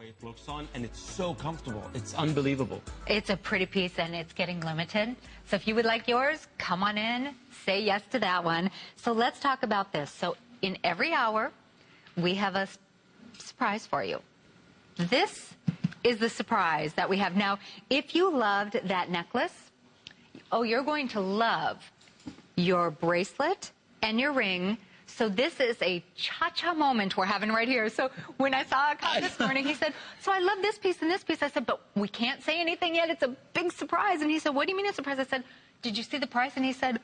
way it looks on, and it's so comfortable. It's unbelievable. It's a pretty piece, and it's getting limited. So if you would like yours, come on in, say yes to that one. So let's talk about this. So in every hour, we have a surprise for you. This is the surprise that we have. Now, if you loved that necklace, oh, you're going to love your bracelet and your ring. So this is a cha-cha moment we're having right here. So when I saw AKKAD this morning, he said, so I love this piece and this piece. I said, but we can't say anything yet. It's a big surprise. And he said, what do you mean a surprise? I said, did you see the price? And he said,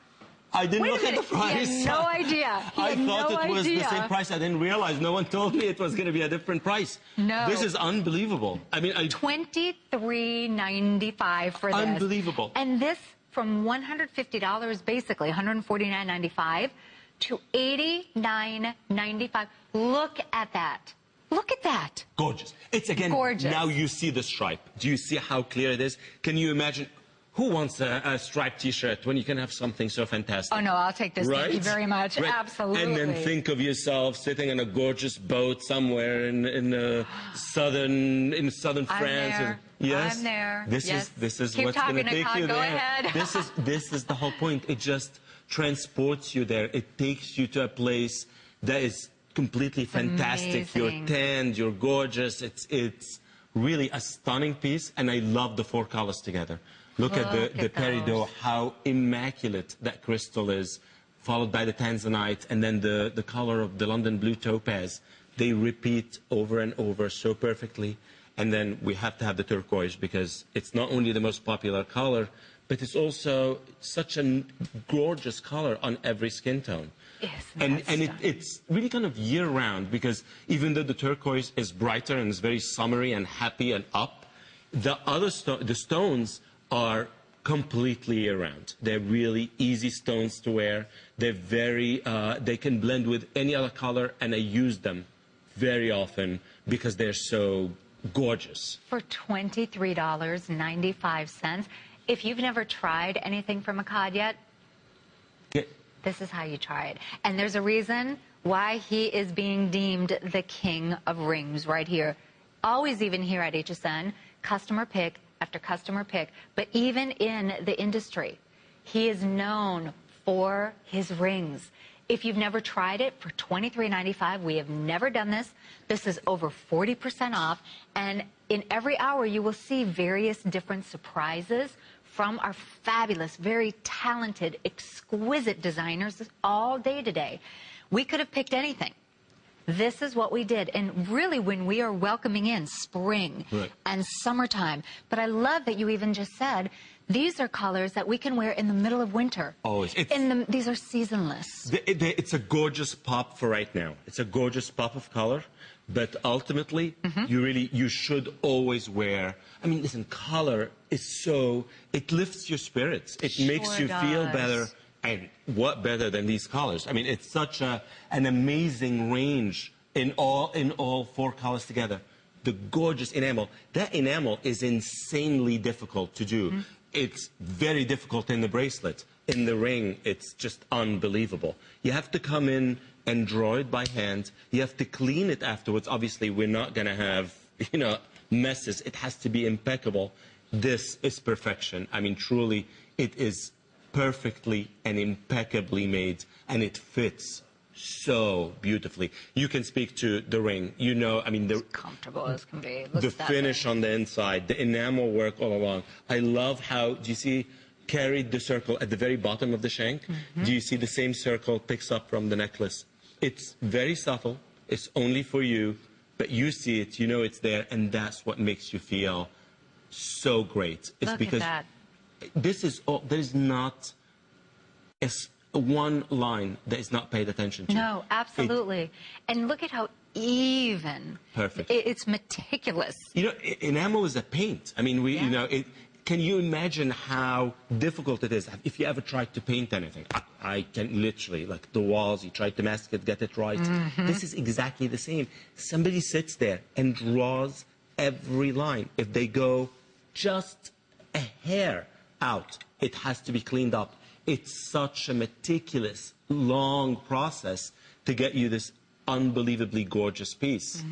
I didn't look at the price. He had no idea. I thought it was the same price. I didn't realize. No one told me it was going to be a different price. No. This is unbelievable. I mean, $23.95 for this. Unbelievable. And this from $150, basically, $149.95 to $89.95. Look at that. Look at that. Gorgeous. It's, again, gorgeous. Now you see the stripe. Do you see how clear it is? Can you imagine? Who wants a striped T-shirt when you can have something so fantastic? Oh, no, I'll take this. Right? Thank you very much. Right. Absolutely. And then think of yourself sitting on a gorgeous boat somewhere in southern France. There. Yes, I'm there. This yes. is Keep what's going to take you Go there. Ahead. This is the whole point. It just transports you there. It takes you to a place that is completely fantastic. Amazing. You're tanned. You're gorgeous. It's really a stunning piece, and I love the four colors together. Look at the peridot, how immaculate that crystal is, followed by the tanzanite, and then the color of the London blue topaz. They repeat over and over so perfectly. And then we have to have the turquoise because it's not only the most popular color, but it's also such a gorgeous color on every skin tone. Yes, and it's really kind of year-round because even though the turquoise is brighter and is very summery and happy and up, the other the stones are completely year-round. They're really easy stones to wear. They're very, they can blend with any other color, and I use them very often because they're so gorgeous. For $23.95. If you've never tried anything from AKKAD yet, this is how you try it. And there's a reason why he is being deemed the king of rings right here. Always, even here at HSN, customer pick after customer pick, but even in the industry, he is known for his rings. If you've never tried it, for $23.95, we have never done this. This is over 40% off, and in every hour you will see various different surprises from our fabulous, very talented, exquisite designers all day today. We could have picked anything. This is what we did. And really, when we are welcoming in spring and summertime, but I love that you even just said, these are colors that we can wear in the middle of winter. Always. These are seasonless. It's a gorgeous pop for right now. It's a gorgeous pop of color. But ultimately, you should always wear, I mean, listen, color is so, it lifts your spirits. It makes you feel better. And what better than these colors? I mean, it's such an amazing range in all four colors together. The gorgeous enamel. That enamel is insanely difficult to do. It's very difficult in the bracelet. In the ring, it's just unbelievable. You have to come in and draw it by hand. You have to clean it afterwards. Obviously, we're not going to have, messes. It has to be impeccable. This is perfection. I mean, truly, it is perfectly and impeccably made, and it fits so beautifully. You can speak to the ring. I mean, as comfortable as can be. The finish on the inside, the enamel work all along. I love how, do you see, carried the circle at the very bottom of the shank? Do you see the same circle picks up from the necklace? It's very subtle. It's only for you, but you see it, you know it's there, and that's what makes you feel so great. It's because at that. This is all, there is not one line that is not paid attention to. No, absolutely. And look at how even. Perfect. It's meticulous. Enamel is a paint. I mean, can you imagine how difficult it is? If you ever tried to paint anything, I can literally, like the walls, you try to mask it, get it right. This is exactly the same. Somebody sits there and draws every line. If they go just a hair out, it has to be cleaned up. It's such a meticulous, long process to get you this unbelievably gorgeous piece.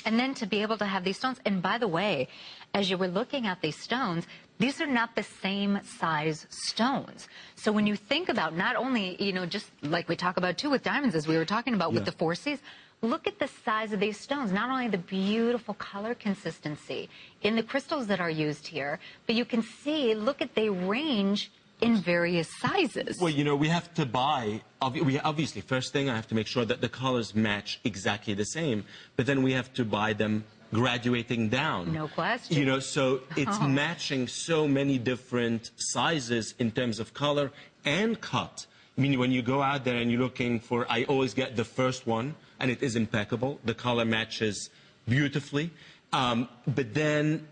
And then to be able to have these stones. And by the way, as you were looking at these stones, these are not the same size stones. So when you think about not only, you know, just like we talk about too with diamonds, as we were talking about with the 4 C's, look at the size of these stones. Not only the beautiful color consistency in the crystals that are used here, but you can see, look at, they range in various sizes. Well, you know, we have to buy, obviously, first thing, I have to make sure that the colors match exactly the same, but then we have to buy them graduating down. No question. You know, so it's matching so many different sizes in terms of color and cut. I mean, when you go out there and you're looking for, I always get the first one, and it is impeccable. The color matches beautifully. But then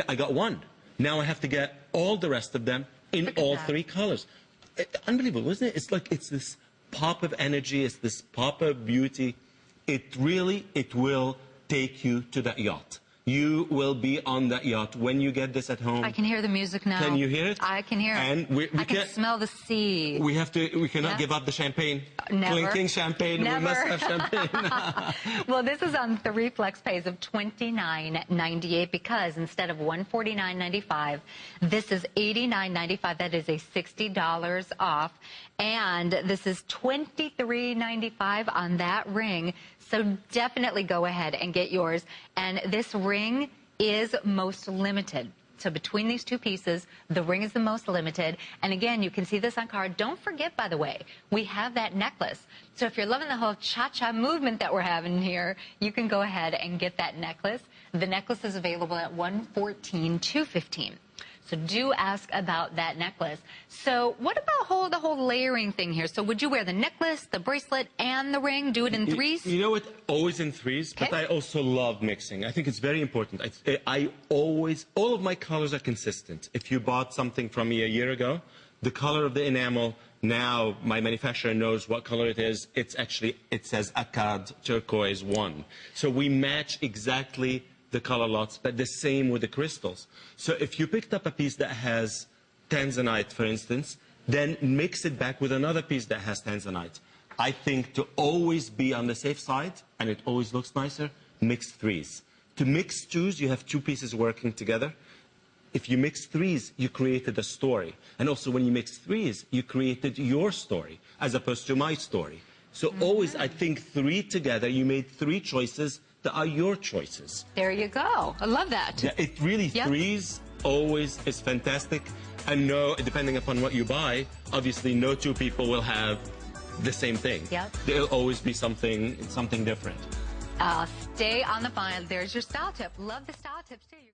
I got one. Now I have to get all the rest of them in all 3 colors. Unbelievable, isn't it? It's like, it's this pop of energy, it's this pop of beauty. It will take you to that yacht. You will be on that yacht when you get this at home. I can hear the music now. Can you hear it? I can hear it. And I can smell the sea. We cannot give up the champagne. Never. Clinking champagne. Never. We must have champagne. Well, this is on 3 flex pays of $29.98 because instead of $149.95, this is $89.95. That is a $60 off. And this is $23.95 on that ring. So definitely go ahead and get yours. And this ring is most limited. So between these 2 pieces, the ring is the most limited. And again, you can see this on card. Don't forget, by the way, we have that necklace. So if you're loving the whole cha-cha movement that we're having here, you can go ahead and get that necklace. The necklace is available at $114,215. So do ask about that necklace. So what about the whole layering thing here? So would you wear the necklace, the bracelet, and the ring? Do it in 3s? You know what? Always in 3s, but I also love mixing. I think it's very important. All of my colors are consistent. If you bought something from me a year ago, the color of the enamel, now my manufacturer knows what color it is. It says AKKAD turquoise 1. So we match exactly the color lots, but the same with the crystals. So if you picked up a piece that has tanzanite, for instance, then mix it back with another piece that has tanzanite. I think to always be on the safe side, and it always looks nicer, mix 3s. To mix 2s, you have 2 pieces working together. If you mix 3s, you created a story. And also when you mix 3s, you created your story, as opposed to my story. So always, I think 3 together, you made 3 choices that are your choices. There you go. I love that. Yeah, it really, 3s always is fantastic. And no, depending upon what you buy, obviously no 2 people will have the same thing. Yep. There'll always be something different. Stay on the phone. There's your style tip. Love the style tips too.